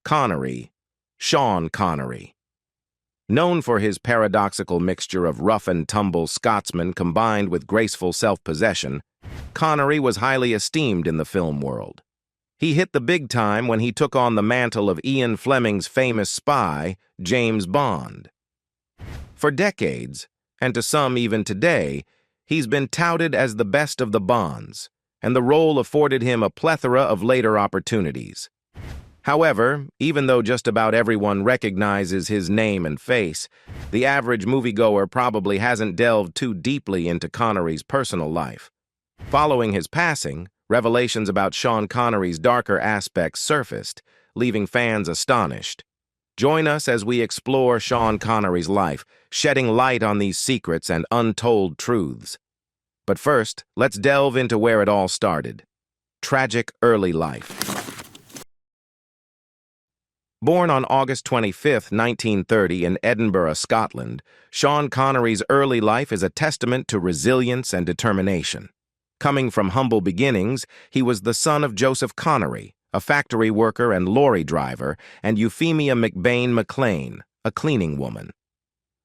Connery, Sean Connery. Known for his paradoxical mixture of rough-and-tumble Scotsman combined with graceful self-possession, Connery was highly esteemed in the film world. He hit the big time when he took on the mantle of Ian Fleming's famous spy, James Bond. For decades, and to some even today, he's been touted as the best of the Bonds, and the role afforded him a plethora of later opportunities. However, even though just about everyone recognizes his name and face, the average moviegoer probably hasn't delved too deeply into Connery's personal life. Following his passing, revelations about Sean Connery's darker aspects surfaced, leaving fans astonished. Join us as we explore Sean Connery's life, shedding light on these secrets and untold truths. But first, let's delve into where it all started. Tragic early life. Born on August 25, 1930 in Edinburgh, Scotland, Sean Connery's early life is a testament to resilience and determination. Coming from humble beginnings, he was the son of Joseph Connery, a factory worker and lorry driver, and Euphemia McBain McLean, a cleaning woman.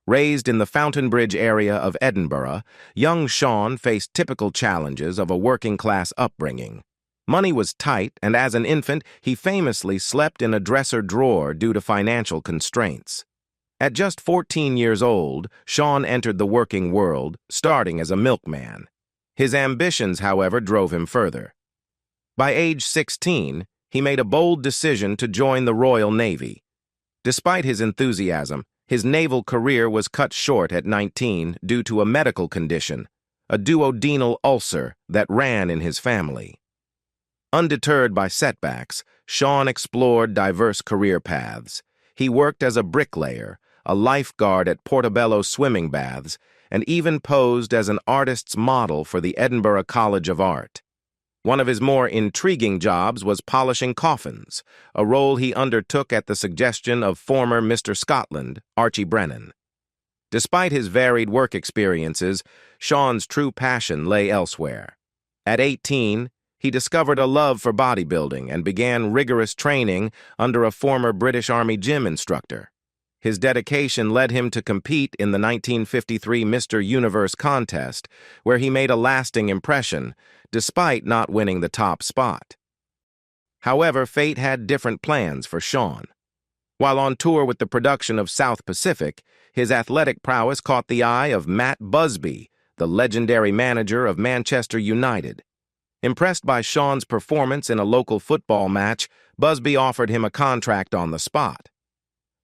Raised in the Fountainbridge area of Edinburgh, young Sean faced typical challenges of a working-class upbringing. Money was tight, and as an infant, he famously slept in a dresser drawer due to financial constraints. At just 14 years old, Sean entered the working world, starting as a milkman. His ambitions, however, drove him further. By age 16, he made a bold decision to join the Royal Navy. Despite his enthusiasm, his naval career was cut short at 19 due to a medical condition, a duodenal ulcer that ran in his family. Undeterred by setbacks, Sean explored diverse career paths. He worked as a bricklayer, a lifeguard at Portobello swimming baths, and even posed as an artist's model for the Edinburgh College of Art. One of his more intriguing jobs was polishing coffins, a role he undertook at the suggestion of former Mr. Scotland, Archie Brennan. Despite his varied work experiences, Sean's true passion lay elsewhere. At 18, he discovered a love for bodybuilding and began rigorous training under a former British Army gym instructor. His dedication led him to compete in the 1953 Mr. Universe contest, where he made a lasting impression, despite not winning the top spot. However, fate had different plans for Sean. While on tour with the production of South Pacific, his athletic prowess caught the eye of Matt Busby, the legendary manager of Manchester United. Impressed by Sean's performance in a local football match, Busby offered him a contract on the spot.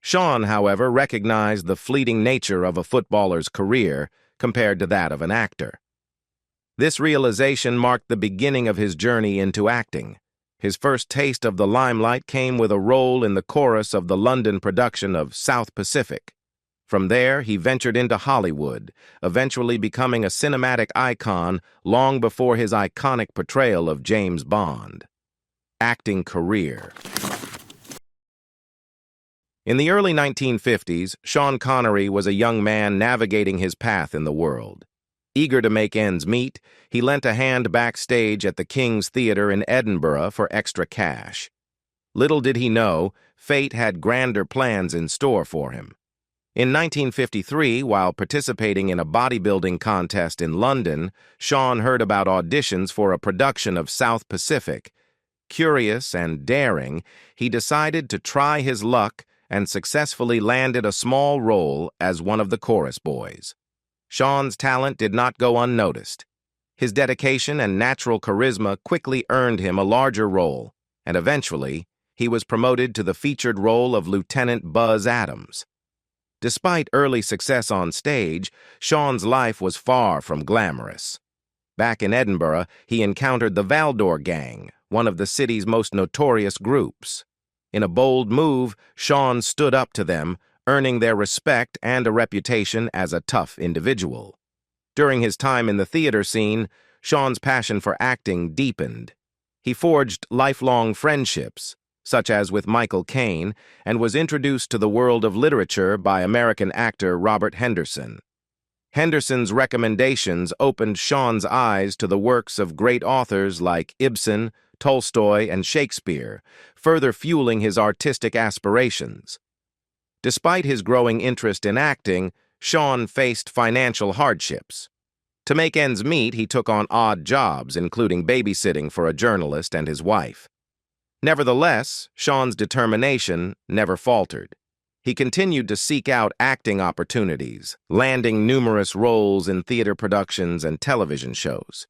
Sean, however, recognized the fleeting nature of a footballer's career compared to that of an actor. This realization marked the beginning of his journey into acting. His first taste of the limelight came with a role in the chorus of the London production of South Pacific. From there, he ventured into Hollywood, eventually becoming a cinematic icon long before his iconic portrayal of James Bond. Acting career. In the early 1950s, Sean Connery was a young man navigating his path in the world. Eager to make ends meet, he lent a hand backstage at the King's Theatre in Edinburgh for extra cash. Little did he know, fate had grander plans in store for him. In 1953, while participating in a bodybuilding contest in London, Sean heard about auditions for a production of South Pacific. Curious and daring, he decided to try his luck and successfully landed a small role as one of the chorus boys. Sean's talent did not go unnoticed. His dedication and natural charisma quickly earned him a larger role, and eventually, he was promoted to the featured role of Lieutenant Buzz Adams. Despite early success on stage, Sean's life was far from glamorous. Back in Edinburgh, he encountered the Valdor Gang, one of the city's most notorious groups. In a bold move, Sean stood up to them, earning their respect and a reputation as a tough individual. During his time in the theater scene, Sean's passion for acting deepened. He forged lifelong friendships, such as with Michael Caine, and was introduced to the world of literature by American actor Robert Henderson. Henderson's recommendations opened Sean's eyes to the works of great authors like Ibsen, Tolstoy, and Shakespeare, further fueling his artistic aspirations. Despite his growing interest in acting, Sean faced financial hardships. To make ends meet, he took on odd jobs, including babysitting for a journalist and his wife. Nevertheless, Sean's determination never faltered. He continued to seek out acting opportunities, landing numerous roles in theater productions and television shows.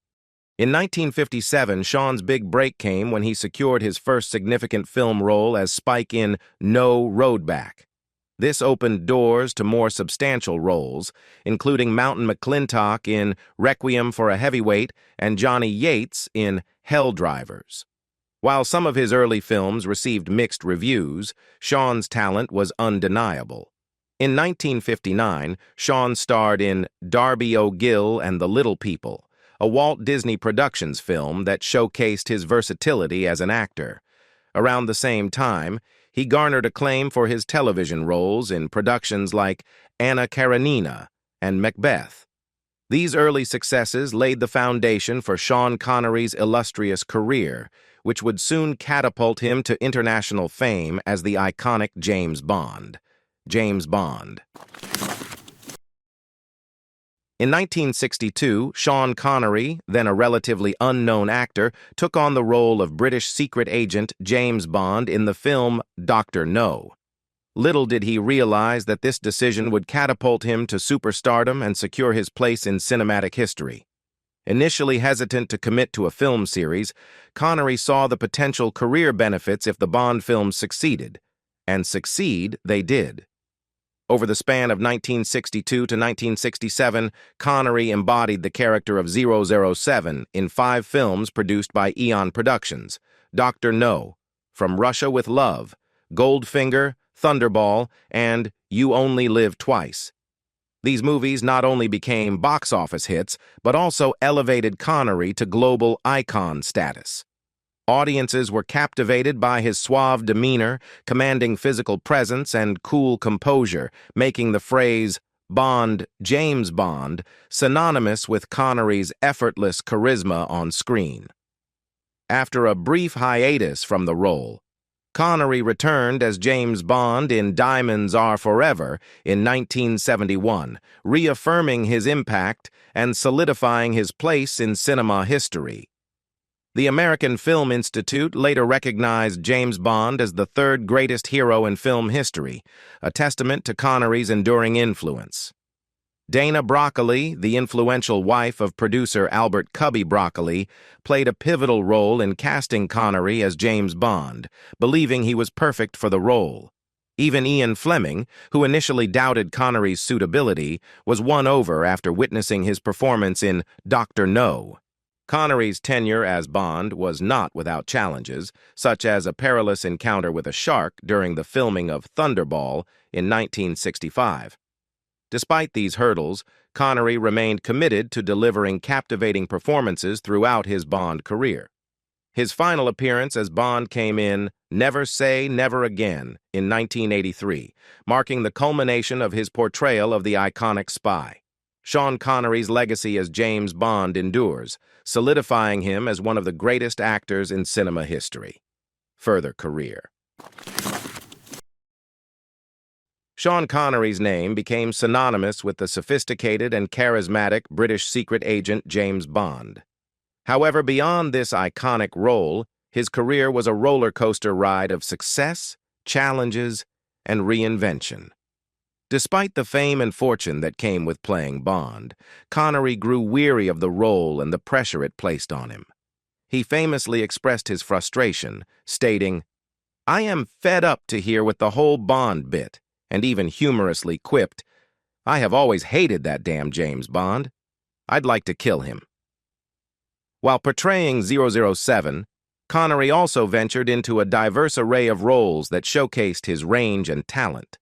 In 1957, Sean's big break came when he secured his first significant film role as Spike in No Road Back. This opened doors to more substantial roles, including Mountain McClintock in Requiem for a Heavyweight and Johnny Yates in Hell Drivers. While some of his early films received mixed reviews, Sean's talent was undeniable. In 1959, Sean starred in Darby O'Gill and the Little People, a Walt Disney Productions film that showcased his versatility as an actor. Around the same time, he garnered acclaim for his television roles in productions like Anna Karenina and Macbeth. These early successes laid the foundation for Sean Connery's illustrious career, which would soon catapult him to international fame as the iconic James Bond. James Bond. In 1962, Sean Connery, then a relatively unknown actor, took on the role of British secret agent James Bond in the film Dr. No. Little did he realize that this decision would catapult him to superstardom and secure his place in cinematic history. Initially hesitant to commit to a film series, Connery saw the potential career benefits if the Bond films succeeded, and succeed they did. Over the span of 1962 to 1967, Connery embodied the character of 007 in 5 films produced by Eon Productions: Dr. No, From Russia with Love, Goldfinger, Thunderball, and You Only Live Twice. These movies not only became box office hits, but also elevated Connery to global icon status. Audiences were captivated by his suave demeanor, commanding physical presence, and cool composure, making the phrase Bond, James Bond, synonymous with Connery's effortless charisma on screen. After a brief hiatus from the role, Connery returned as James Bond in Diamonds Are Forever in 1971, reaffirming his impact and solidifying his place in cinema history. The American Film Institute later recognized James Bond as the third greatest hero in film history, a testament to Connery's enduring influence. Dana Broccoli, the influential wife of producer Albert Cubby Broccoli, played a pivotal role in casting Connery as James Bond, believing he was perfect for the role. Even Ian Fleming, who initially doubted Connery's suitability, was won over after witnessing his performance in Dr. No. Connery's tenure as Bond was not without challenges, such as a perilous encounter with a shark during the filming of Thunderball in 1965. Despite these hurdles, Connery remained committed to delivering captivating performances throughout his Bond career. His final appearance as Bond came in Never Say Never Again in 1983, marking the culmination of his portrayal of the iconic spy. Sean Connery's legacy as James Bond endures, solidifying him as one of the greatest actors in cinema history. Further career. Sean Connery's name became synonymous with the sophisticated and charismatic British secret agent James Bond. However, beyond this iconic role, his career was a roller coaster ride of success, challenges, and reinvention. Despite the fame and fortune that came with playing Bond, Connery grew weary of the role and the pressure it placed on him. He famously expressed his frustration, stating, "I am fed up to here with the whole Bond bit," and even humorously quipped, "I have always hated that damn James Bond. I'd like to kill him." While portraying 007, Connery also ventured into a diverse array of roles that showcased his range and talent.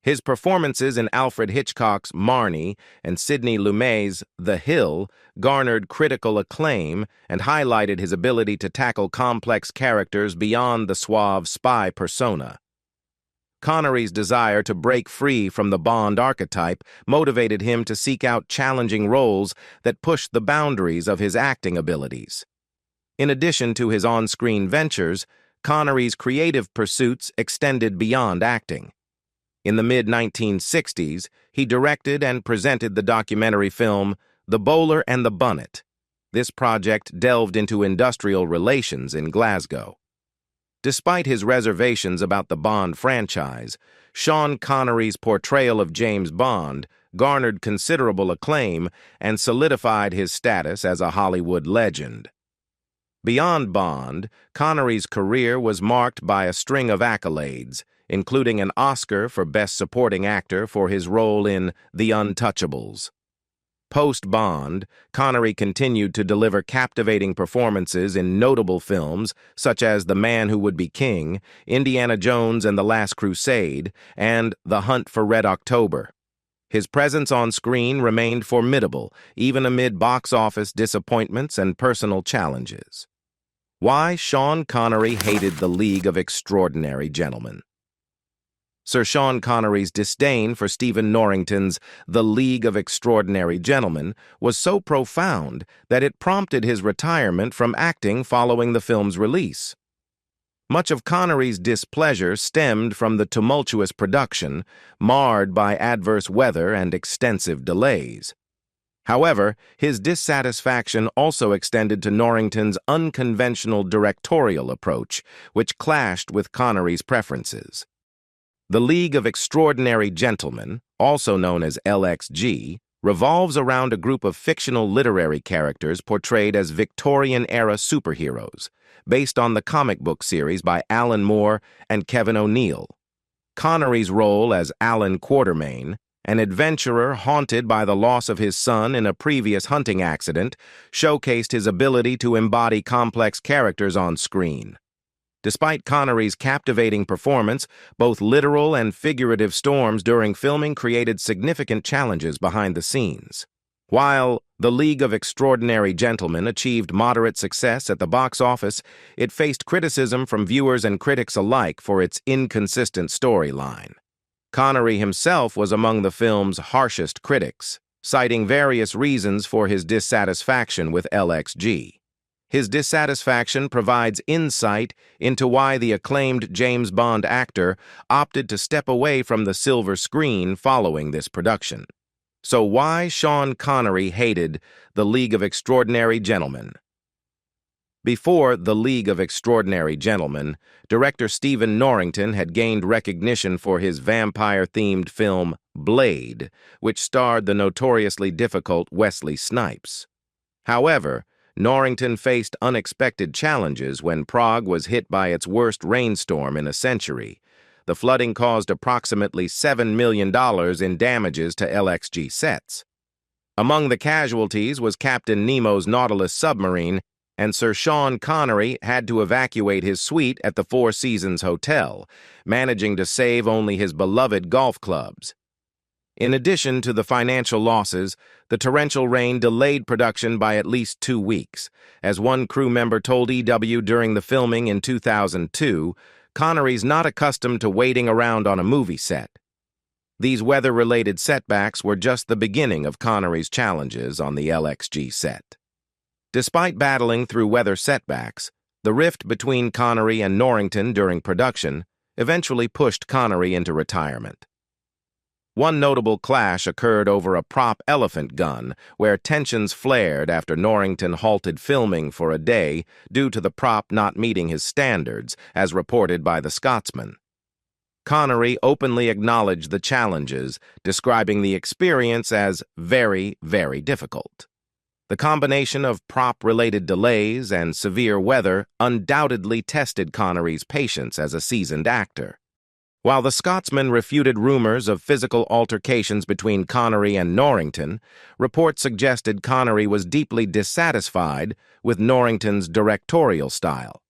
His performances in Alfred Hitchcock's Marnie and Sidney Lumet's The Hill garnered critical acclaim and highlighted his ability to tackle complex characters beyond the suave spy persona. Connery's desire to break free from the Bond archetype motivated him to seek out challenging roles that pushed the boundaries of his acting abilities. In addition to his on-screen ventures, Connery's creative pursuits extended beyond acting. In the mid-1960s, he directed and presented the documentary film The Bowler and the Bunnet. This project delved into industrial relations in Glasgow. Despite his reservations about the Bond franchise, Sean Connery's portrayal of James Bond garnered considerable acclaim and solidified his status as a Hollywood legend. Beyond Bond, Connery's career was marked by a string of accolades, including an Oscar for Best Supporting Actor for his role in The Untouchables. Post-Bond, Connery continued to deliver captivating performances in notable films such as The Man Who Would Be King, Indiana Jones and the Last Crusade, and The Hunt for Red October. His presence on screen remained formidable, even amid box office disappointments and personal challenges. Why Sean Connery hated the League of Extraordinary Gentlemen. Sir Sean Connery's disdain for Stephen Norrington's The League of Extraordinary Gentlemen was so profound that it prompted his retirement from acting following the film's release. Much of Connery's displeasure stemmed from the tumultuous production, marred by adverse weather and extensive delays. However, his dissatisfaction also extended to Norrington's unconventional directorial approach, which clashed with Connery's preferences. The League of Extraordinary Gentlemen, also known as LXG, revolves around a group of fictional literary characters portrayed as Victorian-era superheroes, based on the comic book series by Alan Moore and Kevin O'Neill. Connery's role as Alan Quatermain, an adventurer haunted by the loss of his son in a previous hunting accident, showcased his ability to embody complex characters on screen. Despite Connery's captivating performance, both literal and figurative storms during filming created significant challenges behind the scenes. While The League of Extraordinary Gentlemen achieved moderate success at the box office, it faced criticism from viewers and critics alike for its inconsistent storyline. Connery himself was among the film's harshest critics, citing various reasons for his dissatisfaction with LXG. His dissatisfaction provides insight into why the acclaimed James Bond actor opted to step away from the silver screen following this production. So why Sean Connery hated The League of Extraordinary Gentlemen? Before The League of Extraordinary Gentlemen, director Stephen Norrington had gained recognition for his vampire-themed film Blade, which starred the notoriously difficult Wesley Snipes. However, Norrington faced unexpected challenges when Prague was hit by its worst rainstorm in a century. The flooding caused approximately $7 million in damages to LXG sets. Among the casualties was Captain Nemo's Nautilus submarine, and Sir Sean Connery had to evacuate his suite at the Four Seasons Hotel, managing to save only his beloved golf clubs. In addition to the financial losses, the torrential rain delayed production by at least 2 weeks. As one crew member told EW during the filming in 2002, Connery's not accustomed to waiting around on a movie set. These weather-related setbacks were just the beginning of Connery's challenges on the LXG set. Despite battling through weather setbacks, the rift between Connery and Norrington during production eventually pushed Connery into retirement. One notable clash occurred over a prop elephant gun, where tensions flared after Norrington halted filming for a day due to the prop not meeting his standards, as reported by the Scotsman. Connery openly acknowledged the challenges, describing the experience as very, very difficult. The combination of prop-related delays and severe weather undoubtedly tested Connery's patience as a seasoned actor. While the Scotsman refuted rumors of physical altercations between Connery and Norrington, reports suggested Connery was deeply dissatisfied with Norrington's directorial style.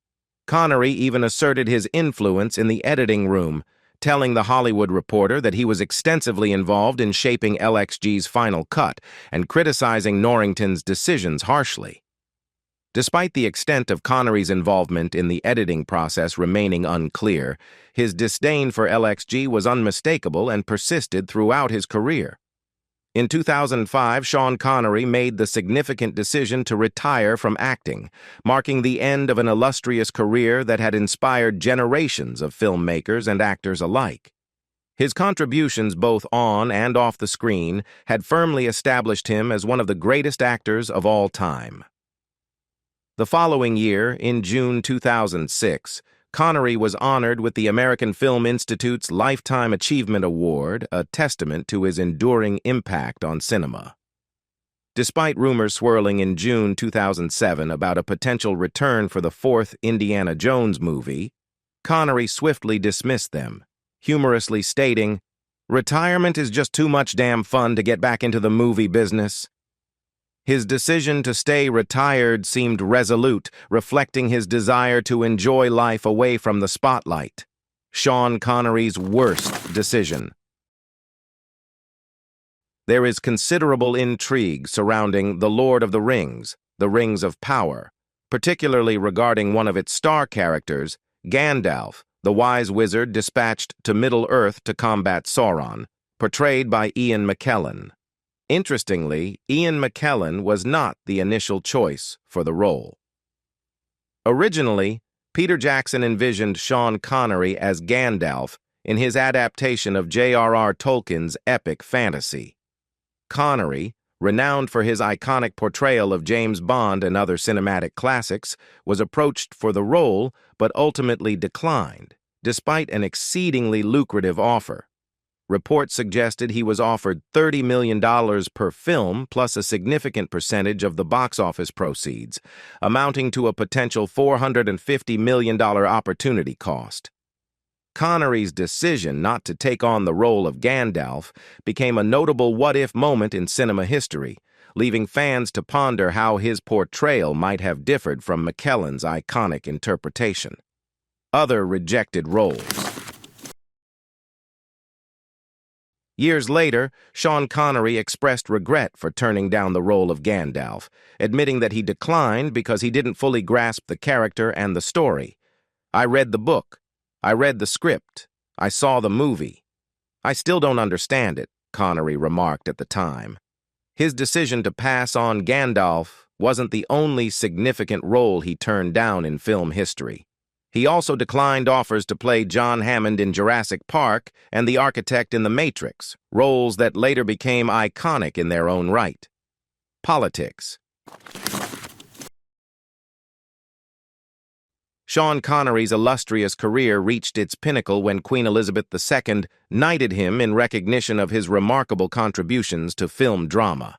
Connery even asserted his influence in the editing room, telling The Hollywood Reporter that he was extensively involved in shaping LXG's final cut and criticizing Norrington's decisions harshly. Despite the extent of Connery's involvement in the editing process remaining unclear, his disdain for LXG was unmistakable and persisted throughout his career. In 2005, Sean Connery made the significant decision to retire from acting, marking the end of an illustrious career that had inspired generations of filmmakers and actors alike. His contributions both on and off the screen had firmly established him as one of the greatest actors of all time. The following year, in June 2006, Connery was honored with the American Film Institute's Lifetime Achievement Award, a testament to his enduring impact on cinema. Despite rumors swirling in June 2007 about a potential return for the fourth Indiana Jones movie, Connery swiftly dismissed them, humorously stating, "Retirement is just too much damn fun to get back into the movie business." His decision to stay retired seemed resolute, reflecting his desire to enjoy life away from the spotlight. Sean Connery's worst decision. There is considerable intrigue surrounding The Lord of the Rings, The Rings of Power, particularly regarding one of its star characters, Gandalf, the wise wizard dispatched to Middle-earth to combat Sauron, portrayed by Ian McKellen. Interestingly, Ian McKellen was not the initial choice for the role. Originally, Peter Jackson envisioned Sean Connery as Gandalf in his adaptation of J.R.R. Tolkien's epic fantasy. Connery, renowned for his iconic portrayal of James Bond and other cinematic classics, was approached for the role but ultimately declined, despite an exceedingly lucrative offer. Reports suggested he was offered $30 million per film plus a significant percentage of the box office proceeds, amounting to a potential $450 million opportunity cost. Connery's decision not to take on the role of Gandalf became a notable what-if moment in cinema history, leaving fans to ponder how his portrayal might have differed from McKellen's iconic interpretation. Other rejected roles. Years later, Sean Connery expressed regret for turning down the role of Gandalf, admitting that he declined because he didn't fully grasp the character and the story. "I read the book. I read the script. I saw the movie. I still don't understand it," Connery remarked at the time. His decision to pass on Gandalf wasn't the only significant role he turned down in film history. He also declined offers to play John Hammond in Jurassic Park and the architect in The Matrix, roles that later became iconic in their own right. Politics. Sean Connery's illustrious career reached its pinnacle when Queen Elizabeth II knighted him in recognition of his remarkable contributions to film drama.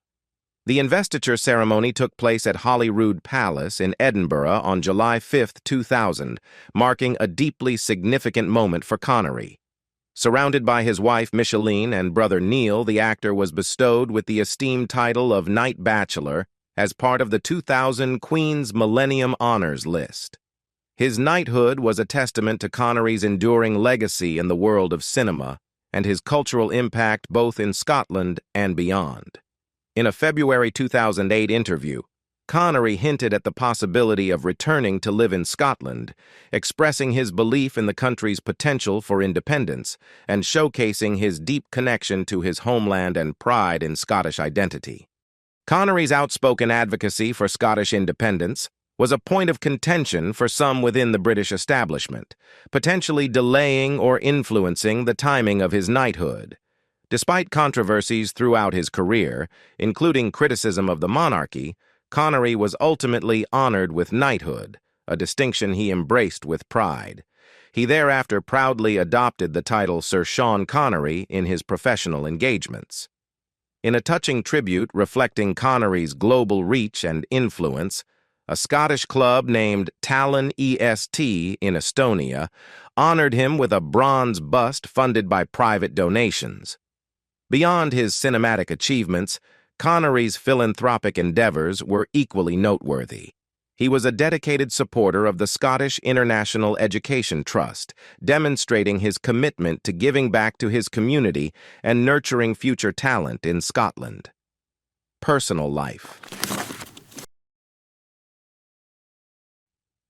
The investiture ceremony took place at Holyrood Palace in Edinburgh on July 5, 2000, marking a deeply significant moment for Connery. Surrounded by his wife Micheline and brother Neil, the actor was bestowed with the esteemed title of Knight Bachelor as part of the 2000 Queen's Millennium Honors List. His knighthood was a testament to Connery's enduring legacy in the world of cinema and his cultural impact both in Scotland and beyond. In a February 2008 interview, Connery hinted at the possibility of returning to live in Scotland, expressing his belief in the country's potential for independence and showcasing his deep connection to his homeland and pride in Scottish identity. Connery's outspoken advocacy for Scottish independence was a point of contention for some within the British establishment, potentially delaying or influencing the timing of his knighthood. Despite controversies throughout his career, including criticism of the monarchy, Connery was ultimately honored with knighthood, a distinction he embraced with pride. He thereafter proudly adopted the title Sir Sean Connery in his professional engagements. In a touching tribute reflecting Connery's global reach and influence, a Scottish club named Tallinn EST in Estonia honored him with a bronze bust funded by private donations. Beyond his cinematic achievements, Connery's philanthropic endeavors were equally noteworthy. He was a dedicated supporter of the Scottish International Education Trust, demonstrating his commitment to giving back to his community and nurturing future talent in Scotland. Personal life.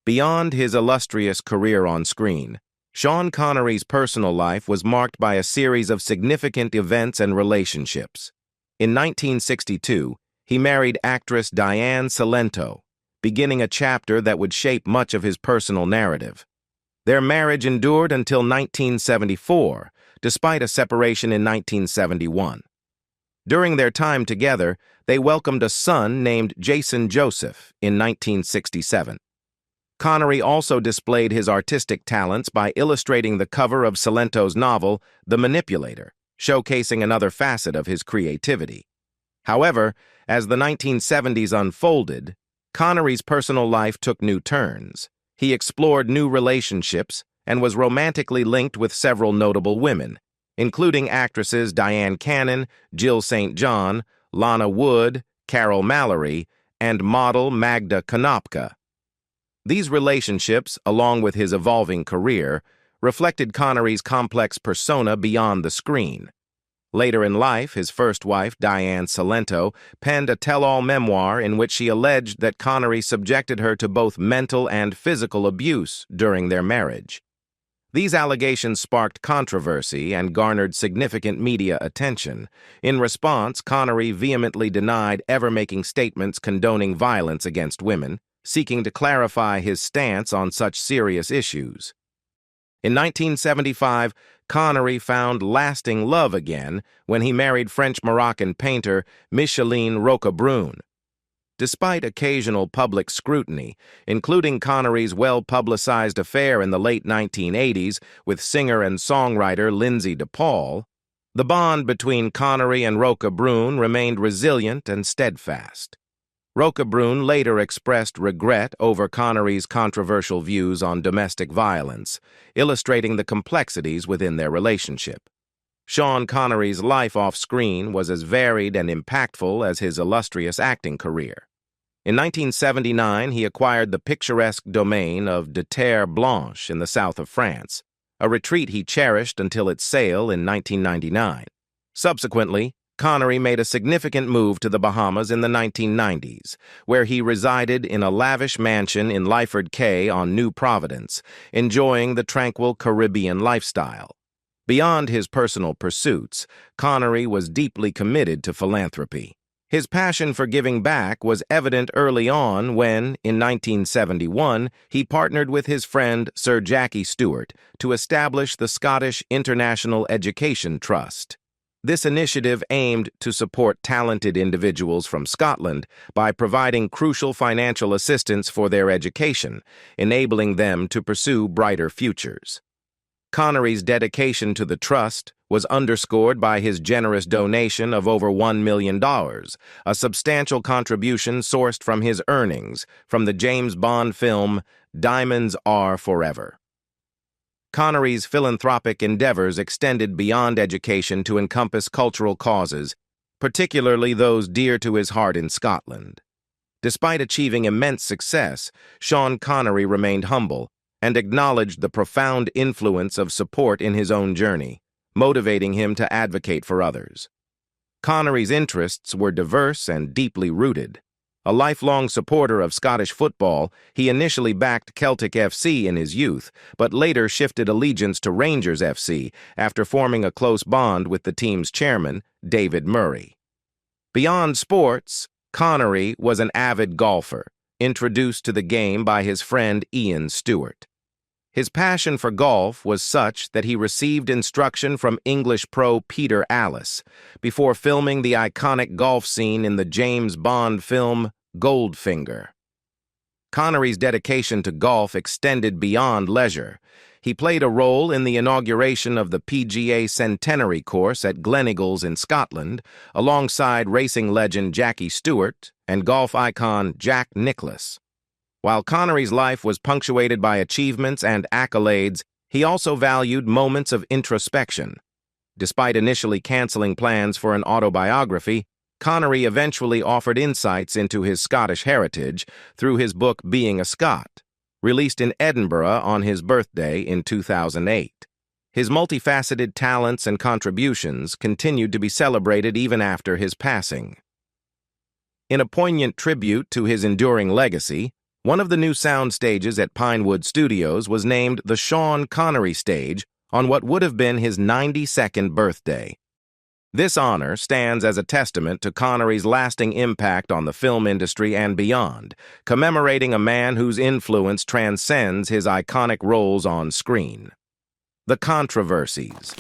Beyond his illustrious career on screen, Sean Connery's personal life was marked by a series of significant events and relationships. In 1962, he married actress Diane Salento, beginning a chapter that would shape much of his personal narrative. Their marriage endured until 1974, despite a separation in 1971. During their time together, they welcomed a son named Jason Joseph in 1967. Connery also displayed his artistic talents by illustrating the cover of Salento's novel, The Manipulator, showcasing another facet of his creativity. However, as the 1970s unfolded, Connery's personal life took new turns. He explored new relationships and was romantically linked with several notable women, including actresses Diane Cannon, Jill St. John, Lana Wood, Carol Mallory, and model Magda Konopka. These relationships, along with his evolving career, reflected Connery's complex persona beyond the screen. Later in life, his first wife, Diane Salento, penned a tell-all memoir in which she alleged that Connery subjected her to both mental and physical abuse during their marriage. These allegations sparked controversy and garnered significant media attention. In response, Connery vehemently denied ever making statements condoning violence against women, seeking to clarify his stance on such serious issues. In 1975, Connery found lasting love again when he married French-Moroccan painter Micheline Roquebrune. Despite occasional public scrutiny, including Connery's well-publicized affair in the late 1980s with singer and songwriter Lindsay DePaul, the bond between Connery and Roquebrune remained resilient and steadfast. Roquebrune later expressed regret over Connery's controversial views on domestic violence, illustrating the complexities within their relationship. Sean Connery's life off-screen was as varied and impactful as his illustrious acting career. In 1979, he acquired the picturesque domain of de Terre Blanche in the south of France, a retreat he cherished until its sale in 1999. Subsequently, Connery made a significant move to the Bahamas in the 1990s, where he resided in a lavish mansion in Lyford Cay on New Providence, enjoying the tranquil Caribbean lifestyle. Beyond his personal pursuits, Connery was deeply committed to philanthropy. His passion for giving back was evident early on when, in 1971, he partnered with his friend Sir Jackie Stewart to establish the Scottish International Education Trust. This initiative aimed to support talented individuals from Scotland by providing crucial financial assistance for their education, enabling them to pursue brighter futures. Connery's dedication to the trust was underscored by his generous donation of over $1 million, a substantial contribution sourced from his earnings from the James Bond film Diamonds Are Forever. Connery's philanthropic endeavors extended beyond education to encompass cultural causes, particularly those dear to his heart in Scotland. Despite achieving immense success, Sean Connery remained humble and acknowledged the profound influence of support in his own journey, motivating him to advocate for others. Connery's interests were diverse and deeply rooted. A lifelong supporter of Scottish football, he initially backed Celtic FC in his youth, but later shifted allegiance to Rangers FC after forming a close bond with the team's chairman, David Murray. Beyond sports, Connery was an avid golfer, introduced to the game by his friend Ian Stewart. His passion for golf was such that he received instruction from English pro Peter Alliss before filming the iconic golf scene in the James Bond film Goldfinger. Connery's dedication to golf extended beyond leisure. He played a role in the inauguration of the PGA Centenary Course at Gleneagles in Scotland, alongside racing legend Jackie Stewart and golf icon Jack Nicklaus. While Connery's life was punctuated by achievements and accolades, he also valued moments of introspection. Despite initially canceling plans for an autobiography, Connery eventually offered insights into his Scottish heritage through his book Being a Scot, released in Edinburgh on his birthday in 2008. His multifaceted talents and contributions continued to be celebrated even after his passing. In a poignant tribute to his enduring legacy, one of the new sound stages at Pinewood Studios was named the Sean Connery Stage on what would have been his 92nd birthday. This honor stands as a testament to Connery's lasting impact on the film industry and beyond, commemorating a man whose influence transcends his iconic roles on screen. The Controversies.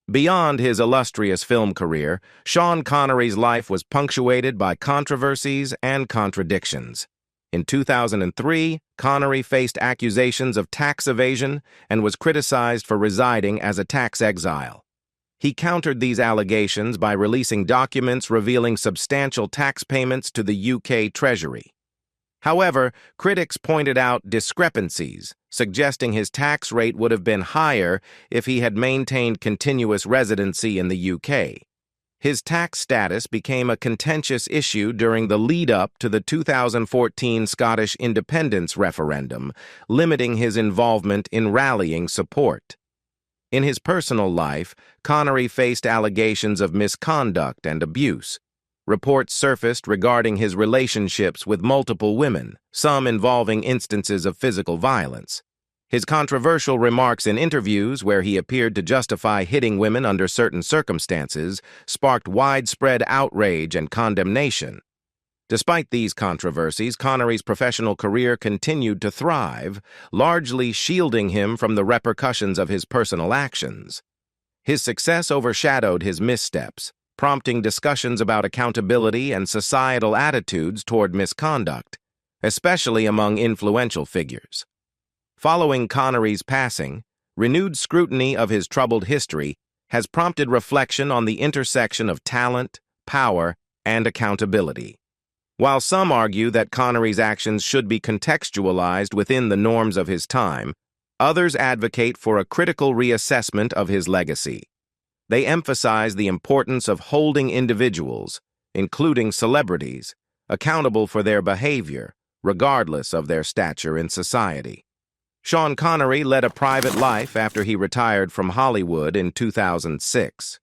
Beyond his illustrious film career, Sean Connery's life was punctuated by controversies and contradictions. In 2003, Connery faced accusations of tax evasion and was criticized for residing as a tax exile. He countered these allegations by releasing documents revealing substantial tax payments to the UK Treasury. However, critics pointed out discrepancies, suggesting his tax rate would have been higher if he had maintained continuous residency in the UK. His tax status became a contentious issue during the lead-up to the 2014 Scottish independence referendum, limiting his involvement in rallying support. In his personal life, Connery faced allegations of misconduct and abuse. Reports surfaced regarding his relationships with multiple women, some involving instances of physical violence. His controversial remarks in interviews where he appeared to justify hitting women under certain circumstances sparked widespread outrage and condemnation. Despite these controversies, Connery's professional career continued to thrive, largely shielding him from the repercussions of his personal actions. His success overshadowed his missteps, prompting discussions about accountability and societal attitudes toward misconduct, especially among influential figures. Following Connery's passing, renewed scrutiny of his troubled history has prompted reflection on the intersection of talent, power, and accountability. While some argue that Connery's actions should be contextualized within the norms of his time, others advocate for a critical reassessment of his legacy. They emphasize the importance of holding individuals, including celebrities, accountable for their behavior, regardless of their stature in society. Sean Connery led a private life after he retired from Hollywood in 2006.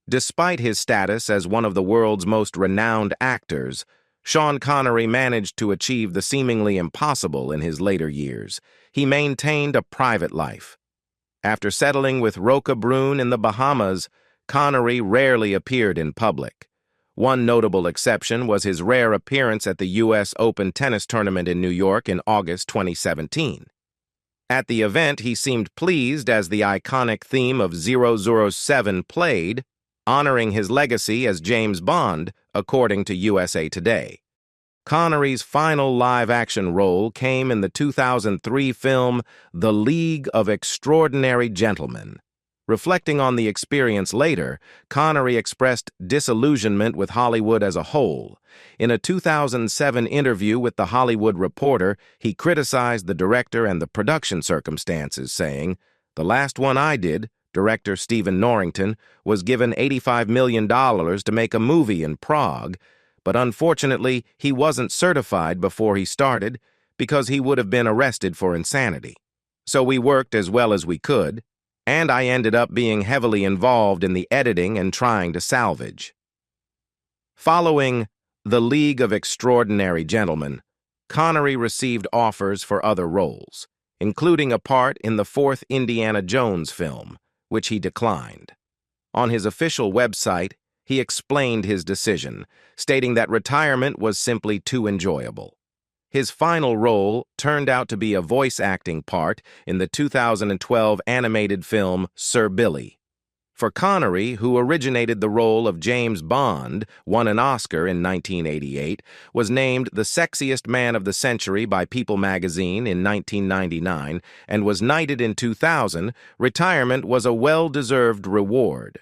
Despite his status as one of the world's most renowned actors, Sean Connery managed to achieve the seemingly impossible in his later years. He maintained a private life. After settling with Roca Brune in the Bahamas, Connery rarely appeared in public. One notable exception was his rare appearance at the U.S. Open tennis tournament in New York in August 2017. At the event, he seemed pleased as the iconic theme of 007 played, honoring his legacy as James Bond, according to USA Today. Connery's final live-action role came in the 2003 film The League of Extraordinary Gentlemen. Reflecting on the experience later, Connery expressed disillusionment with Hollywood as a whole. In a 2007 interview with The Hollywood Reporter, he criticized the director and the production circumstances, saying, "The last one I did, director Stephen Norrington, was given $85 million to make a movie in Prague, but unfortunately, he wasn't certified before he started because he would have been arrested for insanity. So we worked as well as we could, and I ended up being heavily involved in the editing and trying to salvage." Following The League of Extraordinary Gentlemen, Connery received offers for other roles, including a part in the fourth Indiana Jones film, which he declined. On his official website, he explained his decision, stating that retirement was simply too enjoyable. His final role turned out to be a voice-acting part in the 2012 animated film Sir Billy. For Connery, who originated the role of James Bond, won an Oscar in 1988, was named the sexiest man of the century by People magazine in 1999, and was knighted in 2000, retirement was a well-deserved reward.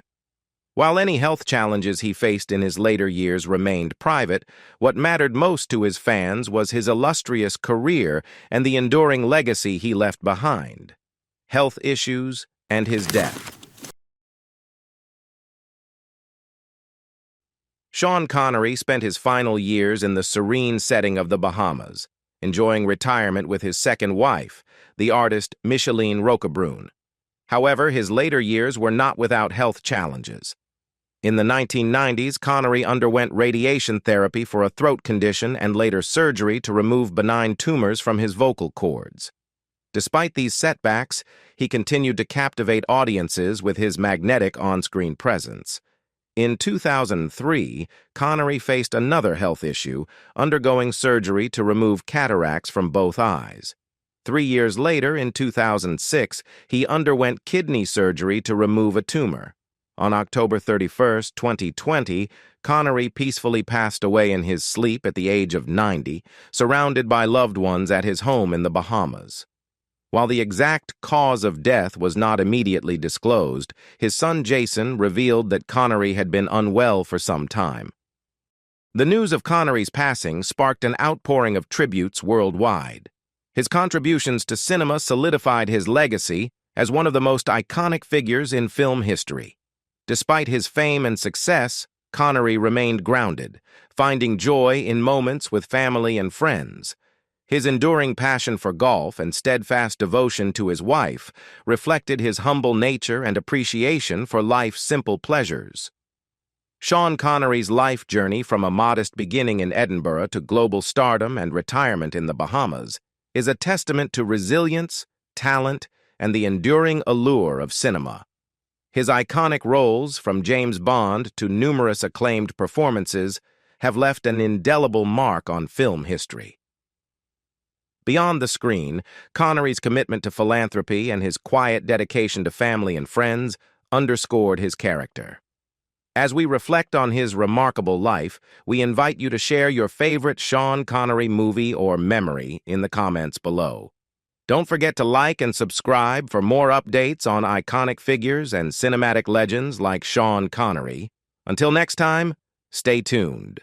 While any health challenges he faced in his later years remained private, what mattered most to his fans was his illustrious career and the enduring legacy he left behind: health issues and his death. Sean Connery spent his final years in the serene setting of the Bahamas, enjoying retirement with his second wife, the artist Micheline Roquebrune. However, his later years were not without health challenges. In the 1990s, Connery underwent radiation therapy for a throat condition and later surgery to remove benign tumors from his vocal cords. Despite these setbacks, he continued to captivate audiences with his magnetic on-screen presence. In 2003, Connery faced another health issue, undergoing surgery to remove cataracts from both eyes. 3 years later, in 2006, he underwent kidney surgery to remove a tumor. On October 31, 2020, Connery peacefully passed away in his sleep at the age of 90, surrounded by loved ones at his home in the Bahamas. While the exact cause of death was not immediately disclosed, his son Jason revealed that Connery had been unwell for some time. The news of Connery's passing sparked an outpouring of tributes worldwide. His contributions to cinema solidified his legacy as one of the most iconic figures in film history. Despite his fame and success, Connery remained grounded, finding joy in moments with family and friends. His enduring passion for golf and steadfast devotion to his wife reflected his humble nature and appreciation for life's simple pleasures. Sean Connery's life journey from a modest beginning in Edinburgh to global stardom and retirement in the Bahamas is a testament to resilience, talent, and the enduring allure of cinema. His iconic roles, from James Bond to numerous acclaimed performances, have left an indelible mark on film history. Beyond the screen, Connery's commitment to philanthropy and his quiet dedication to family and friends underscored his character. As we reflect on his remarkable life, we invite you to share your favorite Sean Connery movie or memory in the comments below. Don't forget to like and subscribe for more updates on iconic figures and cinematic legends like Sean Connery. Until next time, stay tuned.